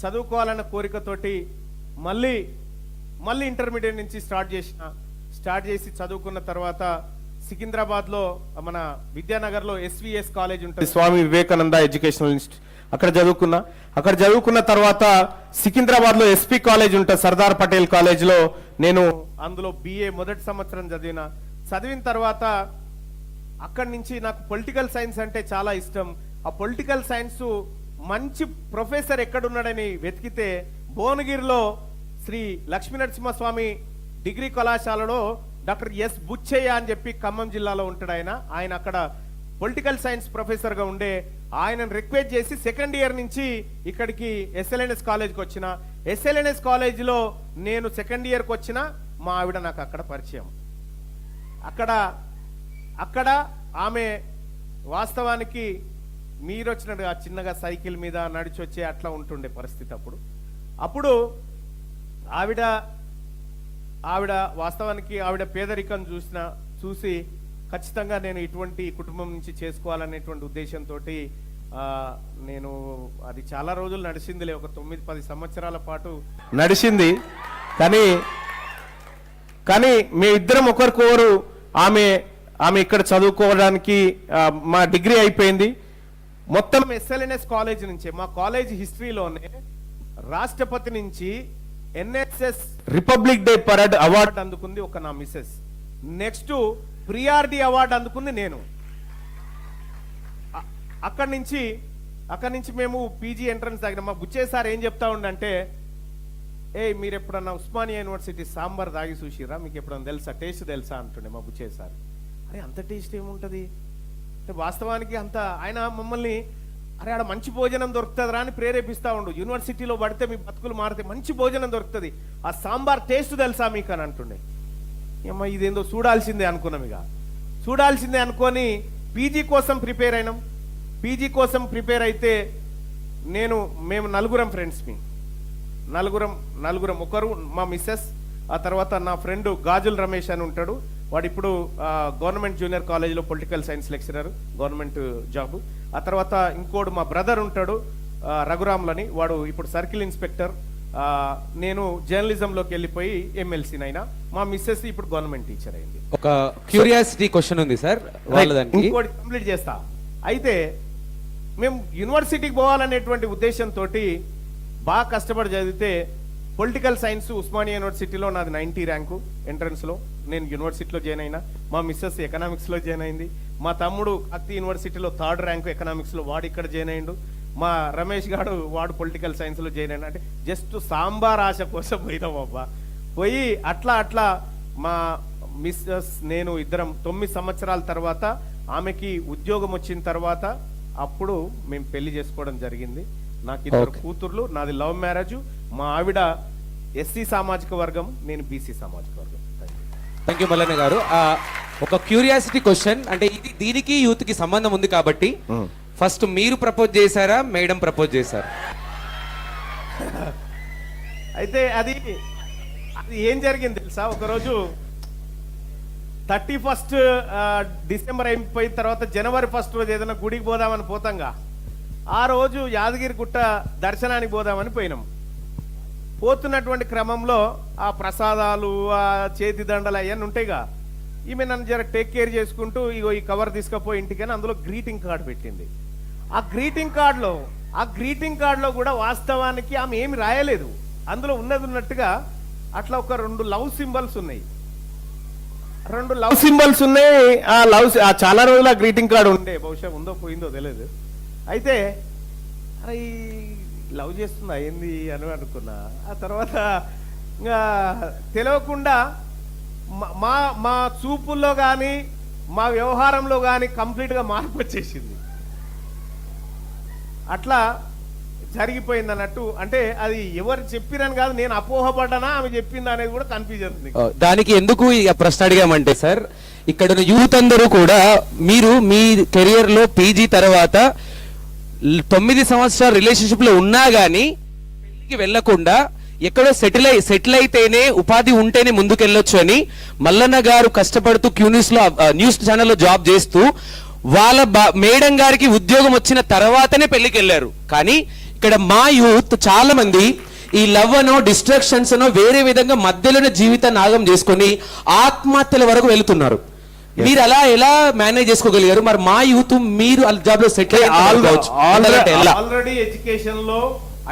చదువుకోవాలన్న కోరికతోటి మళ్ళీ ఇంటర్మీడియట్ నుంచి స్టార్ట్ చేసి చదువుకున్న తర్వాత సికింద్రాబాద్లో మన విద్యానగర్లో ఎస్విఎస్ కాలేజ్ ఉంటుంది, స్వామి వివేకానంద ఎడ్యుకేషనల్ ఇన్స్టిట్యూట్, అక్కడ చదువుకున్న తర్వాత సికింద్రాబాద్లో ఎస్పీ కాలేజ్ ఉంటుంది, సర్దార్ పటేల్ కాలేజ్లో నేను అందులో బిఏ మొదటి సంవత్సరం చదివిన తర్వాత అక్కడి నుంచి నాకు పొలిటికల్ సైన్స్ అంటే చాలా ఇష్టం. ఆ పొలిటికల్ సైన్స్ మంచి ప్రొఫెసర్ ఎక్కడున్నాడని వెతికితే భువనగిరిలో శ్రీ లక్ష్మీనరసింహస్వామి డిగ్రీ కళాశాలలో డాక్టర్ ఎస్ బుచ్చయ్య అని చెప్పి ఖమ్మం జిల్లాలో ఉంటాడు. ఆయన అక్కడ పొలిటికల్ సైన్స్ ప్రొఫెసర్ గా ఉండే ఆయనను రిక్వెస్ట్ చేసి సెకండ్ ఇయర్ నుంచి ఇక్కడికి ఎస్ఎల్ఎన్ఎస్ కాలేజ్కి వచ్చిన. ఎస్ఎల్ఎన్ఎస్ కాలేజీలో నేను సెకండ్ ఇయర్కి వచ్చిన మా ఆవిడ నాకు అక్కడ పరిచయం. అక్కడ ఆమె వాస్తవానికి మీరు వచ్చినట్టుగా చిన్నగా సైకిల్ మీద నడిచి వచ్చే అట్లా ఉంటుండే పరిస్థితి. అప్పుడు ఆవిడ వాస్తవానికి ఆవిడ పేదరికం చూసి ఖచ్చితంగా నేను ఇటువంటి కుటుంబం నుంచి చేసుకోవాలనేటువంటి ఉద్దేశంతో నేను అది చాలా రోజులు నడిచిందిలే, ఒక 9-10 సంవత్సరాల పాటు నడిచింది. కానీ మీ ఇద్దరం ఒకరికొకరు ఆమె ఇక్కడ చదువుకోవడానికి మా డిగ్రీ అయిపోయింది. మొత్తం ఎస్ఎల్ఎన్ఎస్ కాలేజ్ నుంచే మా కాలేజ్ హిస్టరీలోనే రాష్ట్రపతి నుంచి NSS republic day parade award అందుకుంది ఒక నా మిస్సెస్. నెక్స్ట్ ప్రియారిటీ అవార్డు అందుకుంది నేను. అక్కడి నుంచి మేము పీజీ ఎంట్రన్స్ తాగిన. మా బుచ్చే సార్ ఏం చెప్తా ఉండంటే, మీరు ఎప్పుడన్నా ఉస్మానియా యూనివర్సిటీ సాంబార్ తాగి చూసిరా, మీకు ఎప్పుడన్నా తెలుసా, టేస్ట్ తెలుసా అంటుండే మా బుచ్చే సార్. అరే అంత టేస్ట్ ఏముంటుంది అంటే వాస్తవానికి అంత ఆయన మమ్మల్ని ఆడ మంచి భోజనం దొరుకుతుందిరా అని ప్రేరేపిస్తా ఉండు. యూనివర్సిటీలో పడితే మీ బతుకులు మారితే మంచి భోజనం దొరుకుతుంది, ఆ సాంబార్ టేస్ట్ తెలుసా మీకు అని అంటుండే. ఏమో ఇదేందో చూడాల్సిందే అనుకున్నాం. చూడాల్సిందే అనుకొని పీజీ కోసం ప్రిపేర్ అయినాం. పీజీ కోసం ప్రిపేర్ అయితే మేము నలుగురం ఫ్రెండ్స్, నలుగురం ఒకరు మా మిస్సెస్, ఆ తర్వాత నా ఫ్రెండ్ గాజుల్ రమేష్ అని ఉంటాడు, వాడు ఇప్పుడు గవర్నమెంట్ జూనియర్ కాలేజీలో political science lecturer, government job. ఆ తర్వాత ఇంకోడు మా బ్రదర్ ఉంటాడు రఘురాములని, వాడు ఇప్పుడు సర్కిల్ ఇన్స్పెక్టర్. నేను జర్నలిజంలోకి వెళ్ళిపోయి ఎమ్మెల్సీనైనా. మా మిస్సెస్ ఇప్పుడు గవర్నమెంట్ టీచర్ అయింది. ఒక క్యూరియాసిటీ క్వశ్చన్ ఉంది సార్, ఇంకోటి కంప్లీట్ చేస్తా. అయితే మేము యూనివర్సిటీకి పోవాలనేటువంటి ఉద్దేశంతో బాగా కష్టపడి చదివితే పొలిటికల్ సైన్స్ ఉస్మానియా యూనివర్సిటీలో నాది 90 ర్యాంకు ఎంట్రన్స్లో, నేను యూనివర్సిటీలో జాయిన్ అయినా. మా మిస్సెస్ ఎకనామిక్స్లో జాయిన్ అయింది. మా తమ్ముడు అత్తి యూనివర్సిటీలో 3rd ర్యాంకు ఎకనామిక్స్లో, వాడు ఇక్కడ జాయిన్ అయ్యిండు. మా రమేష్ గారు వాడు పొలిటికల్ సైన్స్లో జాయిన్ అయినా. అంటే జస్ట్ సాంబార్ ఆశ కోసం పోయినాం అబ్బా. పోయి అట్లా మా మిస్సెస్ నేను ఇద్దరం 9 సంవత్సరాల తర్వాత ఆమెకి ఉద్యోగం వచ్చిన తర్వాత అప్పుడు మేము పెళ్లి చేసుకోవడం జరిగింది. నాకు 2 కూతుర్లు, నాది లవ్ మ్యారేజ్. మా ఆవిడ ఎస్సీ సామాజిక వర్గం, నేను బీసీ సామాజిక వర్గం. Thank you Mallanna garu. ఒక క్యూరియాసిటీ క్వశ్చన్, అంటే దీనికి యూత్ కి సంబంధం ఉంది కాబట్టి ఫస్ట్ మీరు ప్రపోజ్ చేశారా, మేడం ప్రపోజ్ చేశారా? అయితే అది ఏం జరిగింది తెలుసా, ఒకరోజు 31 డిసెంబర్ అయిపోయిన తర్వాత జనవరి 1 రోజు ఏదైనా గుడికి పోదామని పోతాంగా, ఆ రోజు యాదగిరి గుట్ట దర్శనానికి పోదామని పోయినాం. పోతున్నటువంటి క్రమంలో ఆ ప్రసాదాలు, ఆ చేతి దండలు అవన్నీ ఉంటాయిగా, ఈమె నన్ను జర టేక్ కేర్ చేసుకుంటూ ఇగో ఈ కవర్ తీసుకుపోయి ఇంటికని అందులో గ్రీటింగ్ కార్డు పెట్టింది. ఆ గ్రీటింగ్ కార్డులో కూడా వాస్తవానికి ఆమె ఏమి రాయలేదు, అందులో ఉన్నట్టుగా అట్లా ఒక 2 లవ్ సింబల్స్ ఉన్నాయి. ఆ చాలా రోజులు ఆ గ్రీటింగ్ కార్డు ఉండే, బహుశా ఉందో పోయిందో తెలియదు. అయితే అరే లవ్ చేస్తుందా ఏంది అని అనుకున్నా. ఆ తర్వాత ఇంకా తెలియకుండా మా చూపుల్లో కానీ మా వ్యవహారంలో కానీ కంప్లీట్గా మార్పు వచ్చేసింది. అట్లా జరిగిపోయింది అన్నట్టు. అంటే అది ఎవరు చెప్పిరని కాదు, నేను అపోహపడ్డానా ఆమె చెప్పిందా అనేది కూడా కన్ఫ్యూజన్ ఉంది. దానికి ఎందుకు ఈ ప్రశ్న అడిగామంటే సార్, ఇక్కడ యూత్ అందరూ కూడా మీరు మీ కెరియర్ లో పీజీ తర్వాత 9 సంవత్సరాల రిలేషన్షిప్ లో ఉన్నా గానీ పెళ్లికి వెళ్లకుండా ఎక్కడో సెటిల్ అయితేనే ఉపాధి ఉంటేనే ముందుకెళ్ళొచ్చు అని మల్లన్న గారు కష్టపడుతూ క్యూనిస్ లో న్యూస్ ఛానల్లో జాబ్ చేస్తూ వాళ్ళ మేడం గారికి ఉద్యోగం వచ్చిన తర్వాతనే పెళ్లికి వెళ్ళారు. కానీ ఇక్కడ మా యూత్ చాలా మంది ఈ లవ్ అనో డిస్ట్రాక్షన్స్ అనో వేరే విధంగా మధ్యలోనే జీవితాన్ని నాగం చేసుకొని ఆత్మహత్యల వరకు వెళ్తున్నారు. మీరు అలా ఎలా మేనేజ్ చేసుకోగలిగారు? మరి మా యూత్ మీరు జాబ్ లో సెటిల్ ఆల్రెడీ ఎడ్యుకేషన్ లో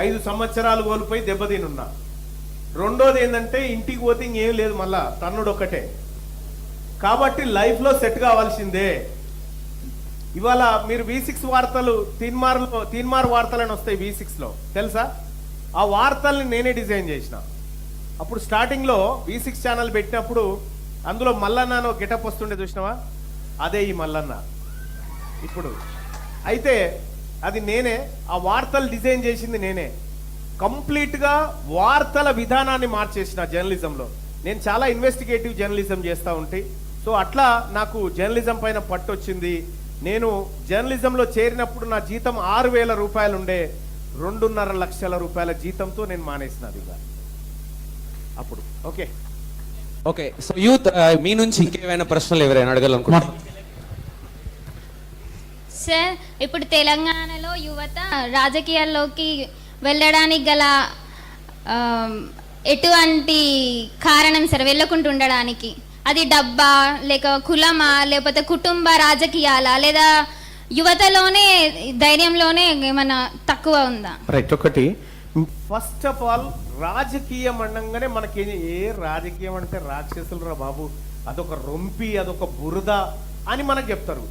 5 సంవత్సరాలు కోల్పోయి దెబ్బతినున్నా. రెండోది ఏంటంటే ఇంటికి పోతే ఇంకేం లేదు, మళ్ళా తన్నుడు ఒక్కటే. కాబట్టి లైఫ్ లో సెట్ కావాల్సిందే. ఇవాళ మీరు V6 వార్తలు తీన్మార్ వార్తలు అని వస్తాయి V6 లో, తెలుసా? ఆ వార్తల్ని నేనే డిజైన్ చేసిన. అప్పుడు స్టార్టింగ్ లో V6 ఛానల్ పెట్టినప్పుడు అందులో మల్లన్న గెటప్ వస్తుండే, చూసినావా? అదే ఈ మల్లన్న ఇప్పుడు. అయితే అది నేనే, ఆ వార్తలు డిజైన్ చేసింది నేనే. కంప్లీట్ గా వార్తల విధానాన్ని మార్చేసిన జర్నలిజంలో. నేను చాలా ఇన్వెస్టిగేటివ్ జర్నలిజం చేస్తూ ఉంటే, సో అట్లా నాకు జర్నలిజం పైన పట్టు వచ్చింది. నేను జర్నలిజంలో చేరినప్పుడు నా జీతం 6,000 రూపాయలు ఉండే, 2.5 లక్షల రూపాయల జీతంతో నేను మానేసినది ఇక అప్పుడు. Okay okay. సో యూత్ మీ నుంచి ఇంకేమైనా ప్రశ్నలు ఎవరైనా అడగాలనుకుంటున్నారు? సార్, ఇప్పుడు తెలంగాణలో యువత రాజకీయాల్లోకి వెళ్ళడానికి గల ఎటువంటి కారణం సార్ వెళ్ళకుండా ఉండడానికి? అది డబ్బా, లేక కులమా, లేకపోతే కుటుంబ రాజకీయాలా, లేదా యువతలోనే ధైర్యంలోనే ఏమన్నా తక్కువ ఉందా? రైట్. ఒకటి, ఫస్ట్ ఆఫ్ ఆల్ రాజకీయం అనగానే మనకి ఏ రాజకీయం అంటే రాక్షసులు రా బాబు, అదొక రొంపి, అదొక బురద అని మనకు చెప్తారు.